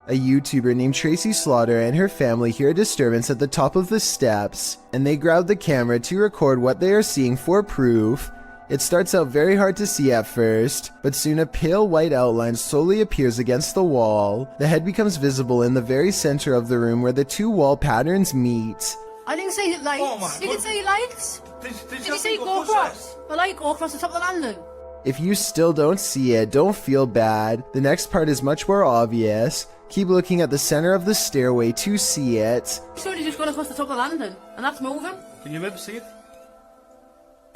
A YouTuber named Tracy Slaughter and her family hear a disturbance at the top of the steps, and they grab the camera to record what they are seeing for proof. It starts out very hard to see at first, but soon a pale white outline slowly appears against the wall. The head becomes visible in the very center of the room where the two wall patterns meet. I didn't say lights. Oh You didn't say lights. Did you say go across? The light go across the top of the landing. If you still don't see it, don't feel bad. The next part is much more obvious. Keep looking at the center of the stairway to see it. Surely just gone across the top of the landing, and that's moving. Can you maybe see it?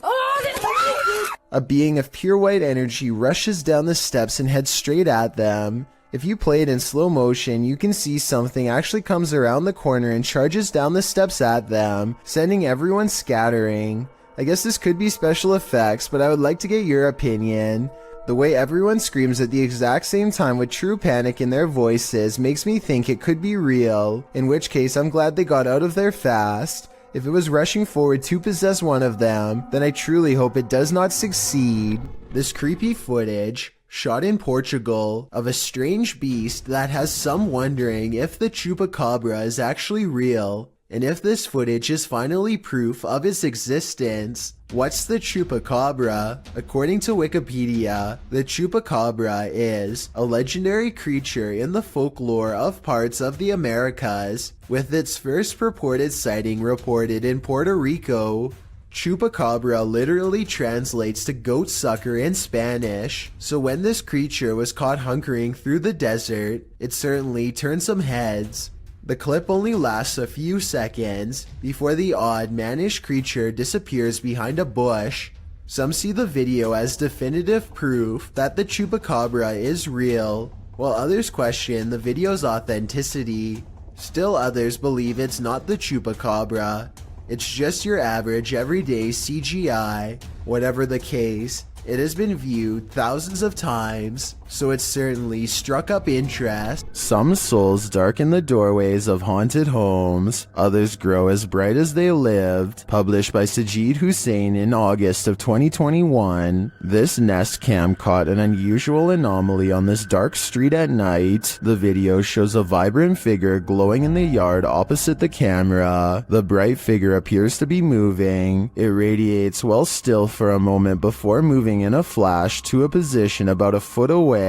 Oh, A being of pure white energy rushes down the steps and heads straight at them. If you play it in slow motion, you can see something actually comes around the corner and charges down the steps at them, sending everyone scattering. I guess this could be special effects, but I would like to get your opinion. The way everyone screams at the exact same time with true panic in their voices makes me think it could be real, in which case I'm glad they got out of there fast. If it was rushing forward to possess one of them, then I truly hope it does not succeed. This creepy footage, shot in Portugal, of a strange beast that has some wondering if the chupacabra is actually real, and if this footage is finally proof of its existence. What's the chupacabra? According to Wikipedia, the chupacabra is a legendary creature in the folklore of parts of the Americas, with its first purported sighting reported in Puerto Rico. Chupacabra literally translates to goat sucker in Spanish, so when this creature was caught hunkering through the desert, it certainly turned some heads. The clip only lasts a few seconds before the odd mannish creature disappears behind a bush. Some see the video as definitive proof that the chupacabra is real, while others question the video's authenticity. Still others believe it's not the chupacabra. It's just your average everyday CGI. Whatever the case, it has been viewed thousands of times, so it certainly struck up interest. Some souls darken the doorways of haunted homes, others grow as bright as they lived. Published by Sajid Hussein in August of 2021, this Nest Cam caught an unusual anomaly on this dark street at night. The video shows a vibrant figure glowing in the yard opposite the camera. The bright figure appears to be moving. It radiates while still for a moment before moving in a flash to a position about a foot away.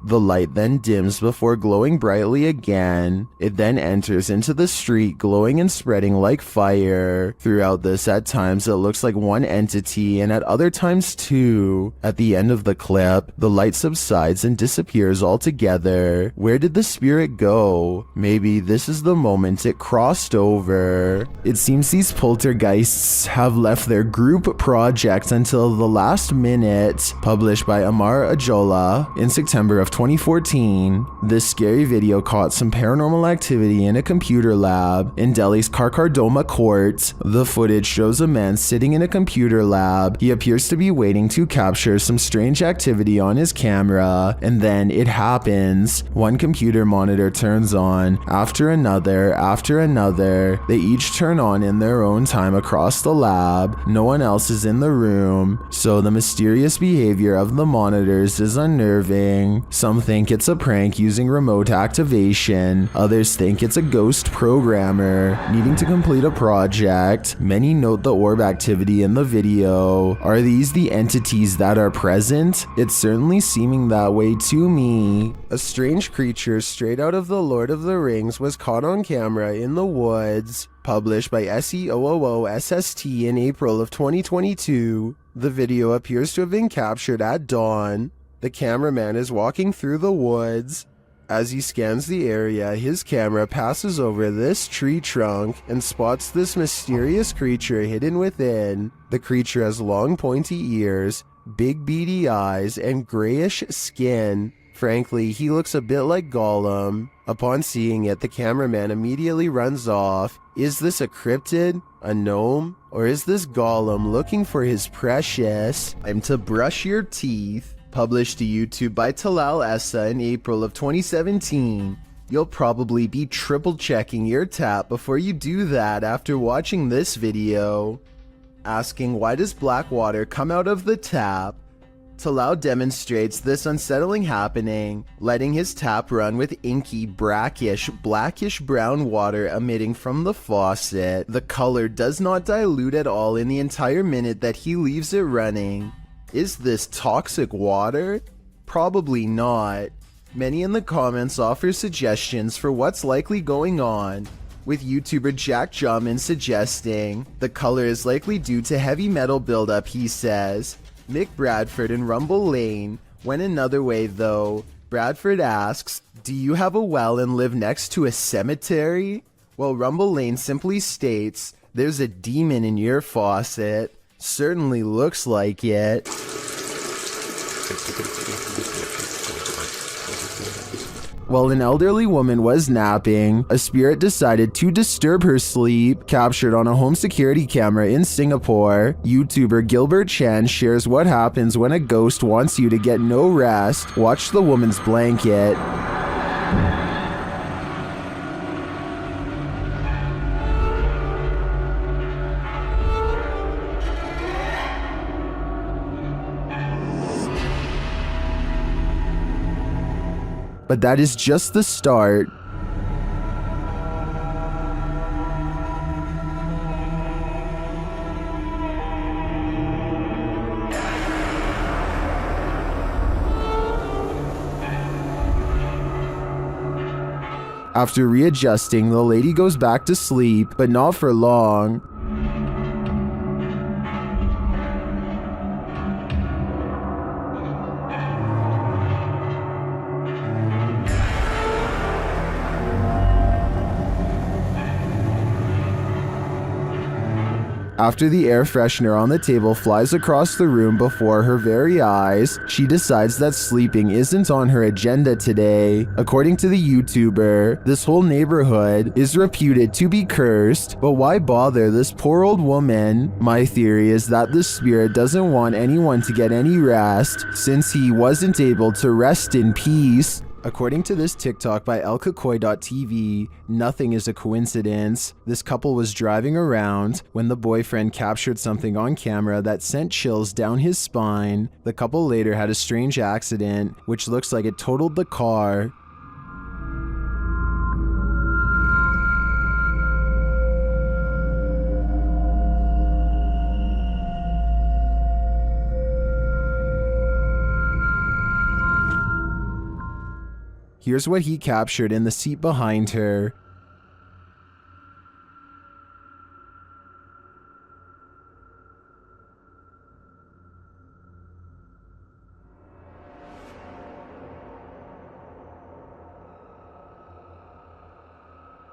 The light then dims before glowing brightly again. It then enters into the street, glowing and spreading like fire. Throughout this, at times it looks like one entity, and at other times two. At the end of the clip, the light subsides and disappears altogether. Where did the spirit go? Maybe this is the moment it crossed over. It seems these poltergeists have left their group project until the last minute. Published by Amar Ajola in September of 2014. This scary video caught some paranormal activity in a computer lab in Delhi's Karkardoma court. The footage shows a man sitting in a computer lab. He appears to be waiting to capture some strange activity on his camera, and then it happens. One computer monitor turns on, after another, after another. They each turn on in their own time across the lab. No one else is in the room, so the mysterious behavior of the monitors is unnerving. Some think it's a prank using remote activation. Others think it's a ghost programmer needing to complete a project. Many note the orb activity in the video. Are these the entities that are present? It's certainly seeming that way to me. A strange creature straight out of The Lord of the Rings was caught on camera in the woods. Published by SEOOOSST in April of 2022. The video appears to have been captured at dawn. The cameraman is walking through the woods. As he scans the area, his camera passes over this tree trunk and spots this mysterious creature hidden within. The creature has long pointy ears, big beady eyes, and grayish skin. Frankly, he looks a bit like Gollum. Upon seeing it, the cameraman immediately runs off. Is this a cryptid? A gnome? Or is this Gollum looking for his precious? Time to brush your teeth. Published to YouTube by Talal Essa in April of 2017. You'll probably be triple checking your tap before you do that after watching this video. Asking, why does black water come out of the tap? Talal demonstrates this unsettling happening, letting his tap run with inky, brackish, blackish brown water emitting from the faucet. The color does not dilute at all in the entire minute that he leaves it running. Is this toxic water? Probably not. Many in the comments offer suggestions for what's likely going on, with YouTuber Jack Jawman suggesting the color is likely due to heavy metal buildup, he says. Mick Bradford and Rumble Lane went another way though. Bradford asks, "Do you have a well and live next to a cemetery?" While Rumble Lane simply states, "There's a demon in your faucet." Certainly looks like it. While an elderly woman was napping, a spirit decided to disturb her sleep, captured on a home security camera in Singapore. YouTuber Gilbert Chan shares what happens when a ghost wants you to get no rest. Watch the woman's blanket. But that is just the start. After readjusting, the lady goes back to sleep, but not for long. After the air freshener on the table flies across the room before her very eyes, she decides that sleeping isn't on her agenda today. According to the YouTuber, this whole neighborhood is reputed to be cursed, but why bother this poor old woman? My theory is that the spirit doesn't want anyone to get any rest, since he wasn't able to rest in peace. According to this TikTok by elkakoi.tv, nothing is a coincidence. This couple was driving around when the boyfriend captured something on camera that sent chills down his spine. The couple later had a strange accident, which looks like it totaled the car. Here's what he captured in the seat behind her.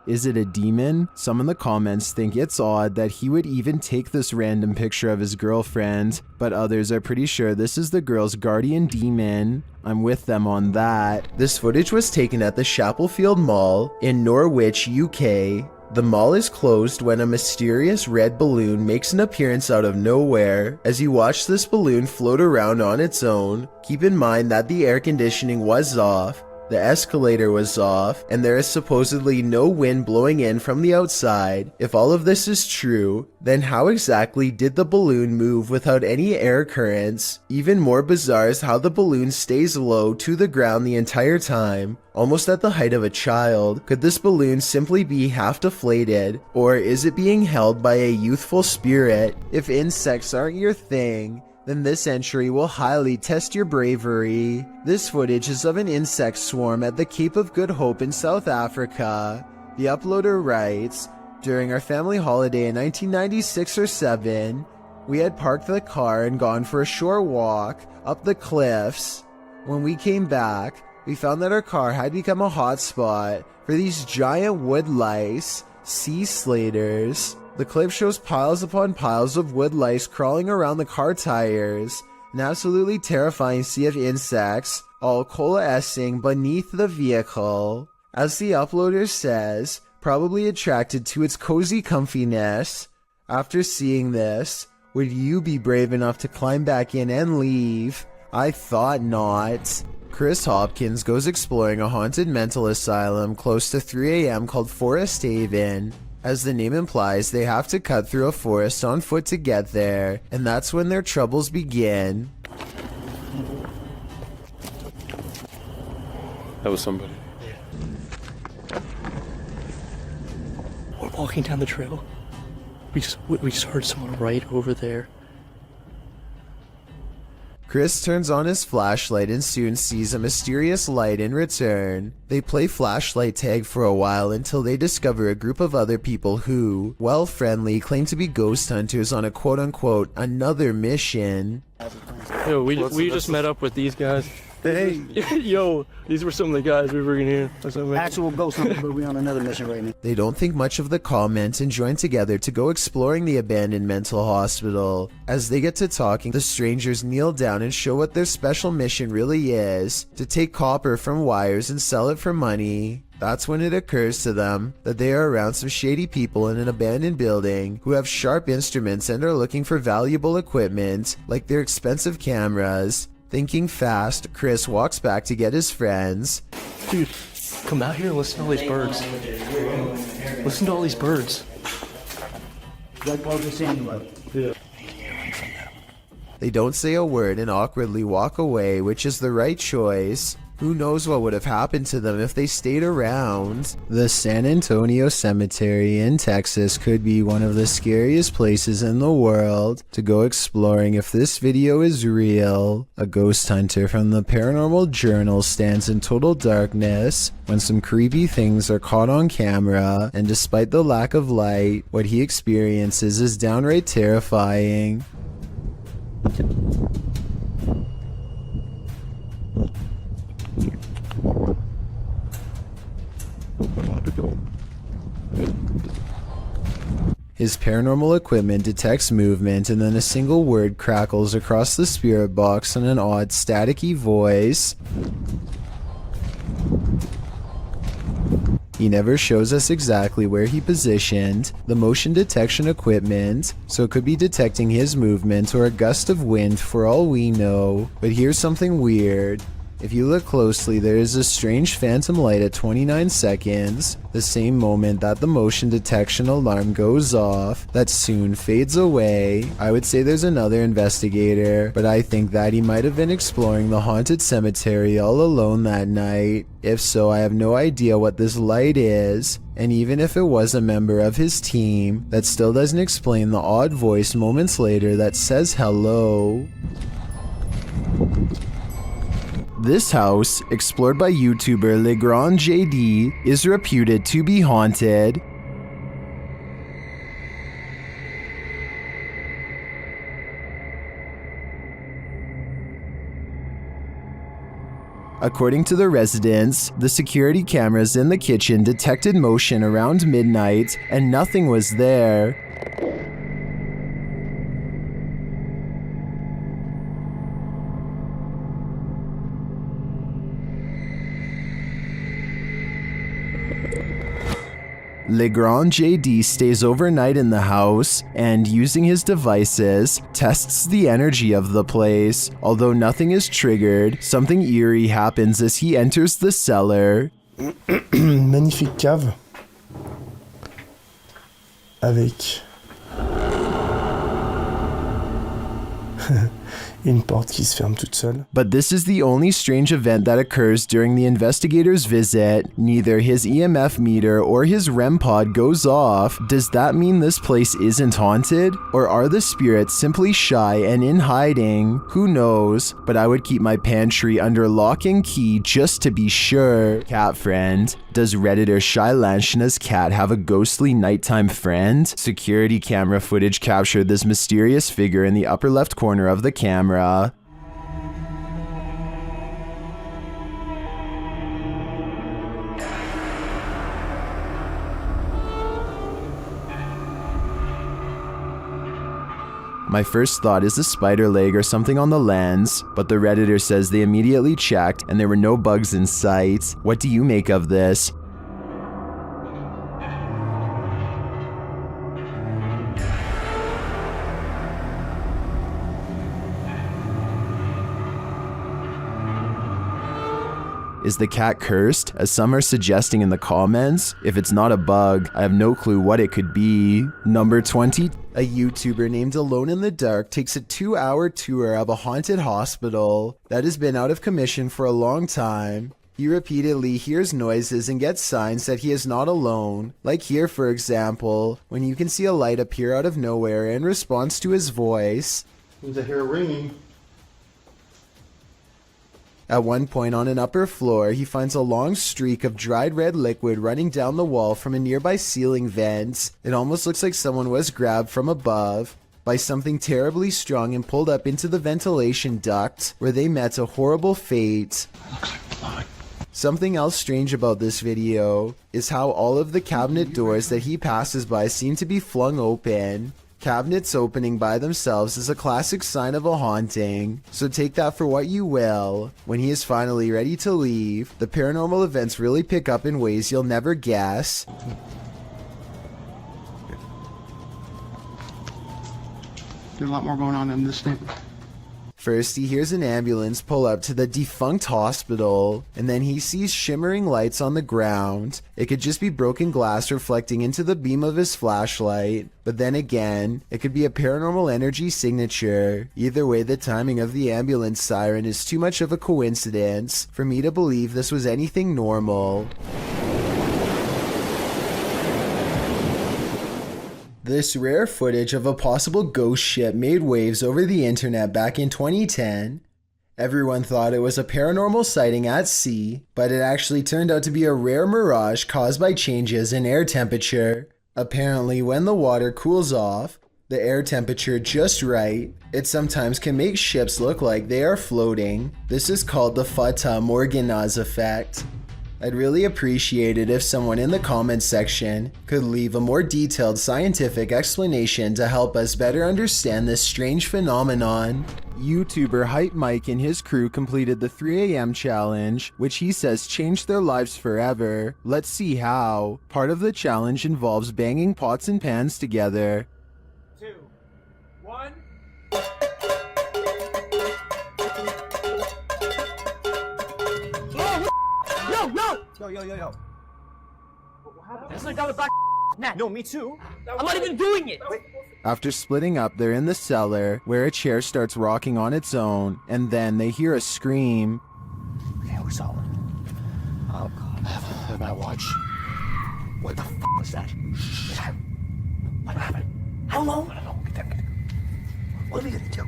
Is it a demon? Some in the comments think it's odd that he would even take this random picture of his girlfriend, but others are pretty sure this is the girl's guardian demon. I'm with them on that. This footage was taken at the Chapelfield Mall in Norwich, UK. The mall is closed when a mysterious red balloon makes an appearance out of nowhere. As you watch this balloon float around on its own, keep in mind that the air conditioning was off, the escalator was off, and there is supposedly no wind blowing in from the outside. If all of this is true, then how exactly did the balloon move without any air currents? Even more bizarre is how the balloon stays low to the ground the entire time, almost at the height of a child. Could this balloon simply be half deflated, or is it being held by a youthful spirit? If insects aren't your thing, then this entry will highly test your bravery. This footage is of an insect swarm at the Cape of Good Hope in South Africa. The uploader writes, "During our family holiday in 1996 or 7, we had parked the car and gone for a short walk up the cliffs. When we came back, we found that our car had become a hotspot for these giant wood lice, sea slaters. The clip shows piles upon piles of wood lice crawling around the car tires, an absolutely terrifying sea of insects, all coalescing beneath the vehicle." As the uploader says, probably attracted to its cozy comfiness. After seeing this, would you be brave enough to climb back in and leave? I thought not. Chris Hopkins goes exploring a haunted mental asylum close to 3 a.m. called Forest Haven. As the name implies, they have to cut through a forest on foot to get there, and that's when their troubles begin. That was somebody. We're walking down the trail. We just heard someone right over there. Chris turns on his flashlight and soon sees a mysterious light in return. They play flashlight tag for a while until they discover a group of other people who, while friendly, claim to be ghost hunters on a quote-unquote another mission. Yo, we just met up with these guys. Hey, Yo, these were some of the guys we were in here. actual ghost hunter, but we on another mission right now. They don't think much of the comment and join together to go exploring the abandoned mental hospital. As they get to talking, the strangers kneel down and show what their special mission really is: to take copper from wires and sell it for money. That's when it occurs to them that they are around some shady people in an abandoned building who have sharp instruments and are looking for valuable equipment, like their expensive cameras. Thinking fast, Chris walks back to get his friends. Dude, come out here and listen to all these birds. Listen to all these birds. Like what we're saying, like. They don't say a word and awkwardly walk away, which is the right choice. Who knows what would have happened to them if they stayed around? The San Antonio Cemetery in Texas could be one of the scariest places in the world to go exploring if this video is real. A ghost hunter from the Paranormal Journal stands in total darkness when some creepy things are caught on camera, and despite the lack of light, what he experiences is downright terrifying. His paranormal equipment detects movement, and then a single word crackles across the spirit box in an odd staticky voice. He never shows us exactly where he positioned the motion detection equipment, so it could be detecting his movement or a gust of wind for all we know. But here's something weird. If you look closely, there is a strange phantom light at 29 seconds, the same moment that the motion detection alarm goes off, that soon fades away. I would say there's another investigator, but I think that he might have been exploring the haunted cemetery all alone that night. If so, I have no idea what this light is, and even if it was a member of his team, that still doesn't explain the odd voice moments later that says hello. This house, explored by YouTuber Legrand JD, is reputed to be haunted. According to the residents, the security cameras in the kitchen detected motion around midnight, and nothing was there. Legrand JD stays overnight in the house and, using his devices, tests the energy of the place. Although nothing is triggered, something eerie happens as he enters the cellar. Magnifique cave avec une porte qui se ferme toute seule. But this is the only strange event that occurs during the investigator's visit. Neither his EMF meter or his REM pod goes off. Does that mean this place isn't haunted? Or are the spirits simply shy and in hiding? Who knows? But I would keep my pantry under lock and key just to be sure. Cat friend. Does Redditor Shy Lanshina's cat have a ghostly nighttime friend? Security camera footage captured this mysterious figure in the upper left corner of the camera. My first thought is a spider leg or something on the lens, but the Redditor says they immediately checked and there were no bugs in sight. What do you make of this? Is the cat cursed, as some are suggesting in the comments? If it's not a bug, I have no clue what it could be. Number 20. A YouTuber named Alone in the Dark takes a 2-hour tour of a haunted hospital that has been out of commission for a long time. He repeatedly hears noises and gets signs that he is not alone, like here for example, when you can see a light appear out of nowhere in response to his voice. Seems I hear a ringing. At one point on an upper floor, he finds a long streak of dried red liquid running down the wall from a nearby ceiling vent. It almost looks like someone was grabbed from above by something terribly strong and pulled up into the ventilation duct, where they met a horrible fate. Looks like blood. Something else strange about this video is how all of the cabinet doors that he passes by seem to be flung open. Cabinets opening by themselves is a classic sign of a haunting, so take that for what you will. When he is finally ready to leave, the paranormal events really pick up in ways you'll never guess. There's a lot more going on in this thing. First, he hears an ambulance pull up to the defunct hospital, and then he sees shimmering lights on the ground. It could just be broken glass reflecting into the beam of his flashlight, but then again, it could be a paranormal energy signature. Either way, the timing of the ambulance siren is too much of a coincidence for me to believe this was anything normal. This rare footage of a possible ghost ship made waves over the internet back in 2010. Everyone thought it was a paranormal sighting at sea, but it actually turned out to be a rare mirage caused by changes in air temperature. Apparently, when the water cools off, the air temperature just right, it sometimes can make ships look like they are floating. This is called the Fata Morgana's effect. I'd really appreciate it if someone in the comments section could leave a more detailed scientific explanation to help us better understand this strange phenomenon. YouTuber Hype Mike and his crew completed the 3 a.m. challenge, which he says changed their lives forever. Let's see how. Part of the challenge involves banging pots and pans together. 2, 1. Yo. That's like that was No, me too. I'm not even doing it. After splitting up, they're in the cellar, where a chair starts rocking on its own, and then they hear a scream. Okay, we're solid. Oh god. I have my watch. What the f was that? What happened? How long? I don't know. Get them. What are we gonna do?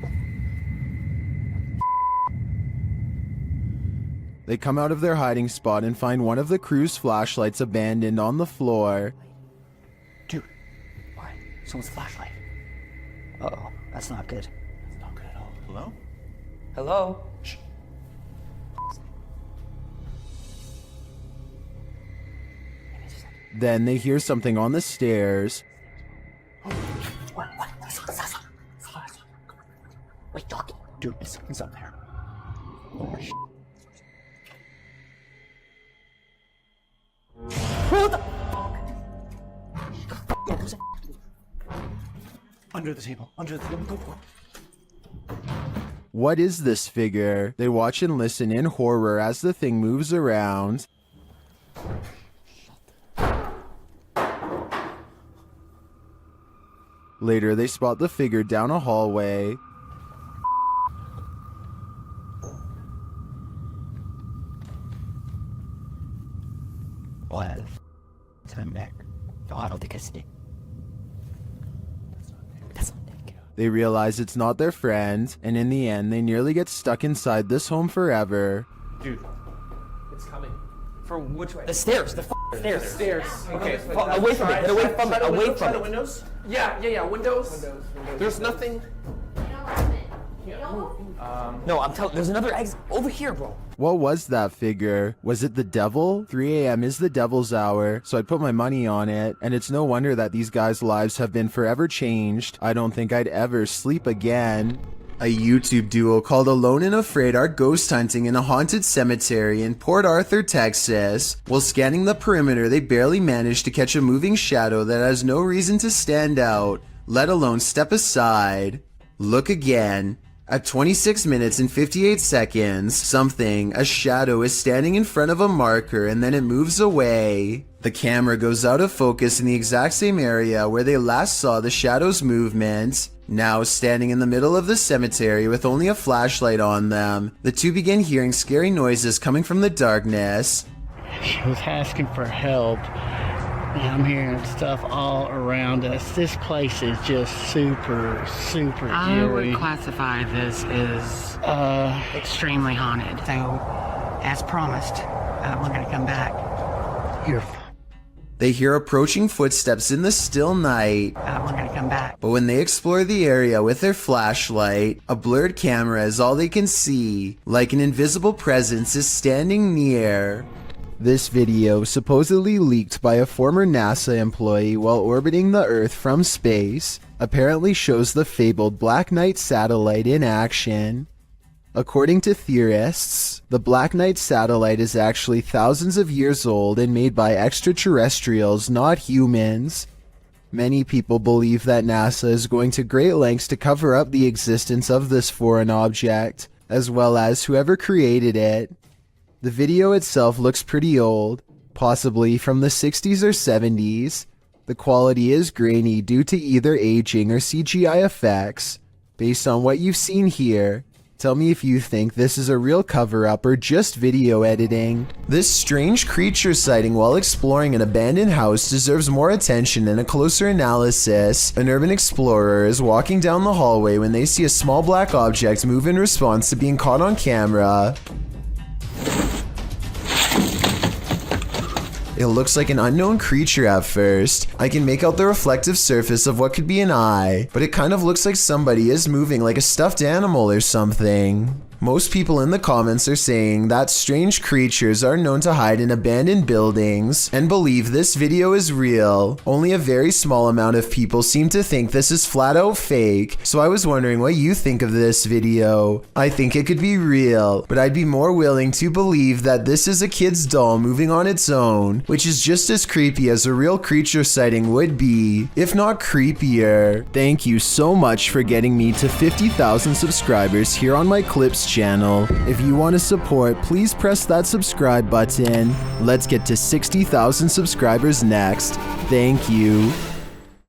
They come out of their hiding spot and find one of the crew's flashlights abandoned on the floor. Dude, why? Someone's flashlight. Uh-oh, that's not good. That's not good at all. Hello? Hello? Shh. Then they hear something on the stairs. What? Wait, talking. Dude, something's up there. Oh, shit. What the fuck? Under the table. Go for it. What is this figure? They watch and listen in horror as the thing moves around. Later, they spot the figure down a hallway. What? Time back. No, I don't think I see it. That's not Nick. They realize it's not their friend, and in the end, they nearly get stuck inside this home forever. Dude, it's coming. From which way? The stairs. The stairs. Stairs. Okay. Away from it. Get away from it. Away from the it. windows? Yeah. Windows. There's nothing. No, I'm telling. There's another exit over here, bro. What was that figure? Was it the devil? 3 a.m. is the devil's hour, so I'd put my money on it, and it's no wonder that these guys' lives have been forever changed. I don't think I'd ever sleep again. A YouTube duo called Alone and Afraid are ghost hunting in a haunted cemetery in Port Arthur, Texas. While scanning the perimeter, they barely managed to catch a moving shadow that has no reason to stand out, let alone step aside. Look again. At 26 minutes and 58 seconds, a shadow is standing in front of a marker and then it moves away. The camera goes out of focus in the exact same area where they last saw the shadow's movement. Now, standing in the middle of the cemetery with only a flashlight on them, the two begin hearing scary noises coming from the darkness. She was asking for help, and I'm hearing stuff all around us. This place is just super I eerie. would classify this as extremely haunted. So, as promised, we're gonna come back. You're They hear approaching footsteps in the still night, We're gonna come back. but when they explore the area with their flashlight, a blurred camera is all they can see, like an invisible presence is standing near. This video, supposedly leaked by a former NASA employee while orbiting the Earth from space, apparently shows the fabled Black Knight satellite in action. According to theorists, the Black Knight satellite is actually thousands of years old and made by extraterrestrials, not humans. Many people believe that NASA is going to great lengths to cover up the existence of this foreign object, as well as whoever created it. The video itself looks pretty old, possibly from the 60s or 70s. The quality is grainy due to either aging or CGI effects. Based on what you've seen here, tell me if you think this is a real cover-up or just video editing. This strange creature sighting while exploring an abandoned house deserves more attention and a closer analysis. An urban explorer is walking down the hallway when they see a small black object move in response to being caught on camera. It looks like an unknown creature at first. I can make out the reflective surface of what could be an eye, but it kind of looks like somebody is moving like a stuffed animal or something. Most people in the comments are saying that strange creatures are known to hide in abandoned buildings and believe this video is real. Only a very small amount of people seem to think this is flat out fake, so I was wondering what you think of this video. I think it could be real, but I'd be more willing to believe that this is a kid's doll moving on its own, which is just as creepy as a real creature sighting would be, if not creepier. Thank you so much for getting me to 50,000 subscribers here on my Clips channel. If you want to support, please press that subscribe button. Let's get to 60,000 subscribers next. Thank you.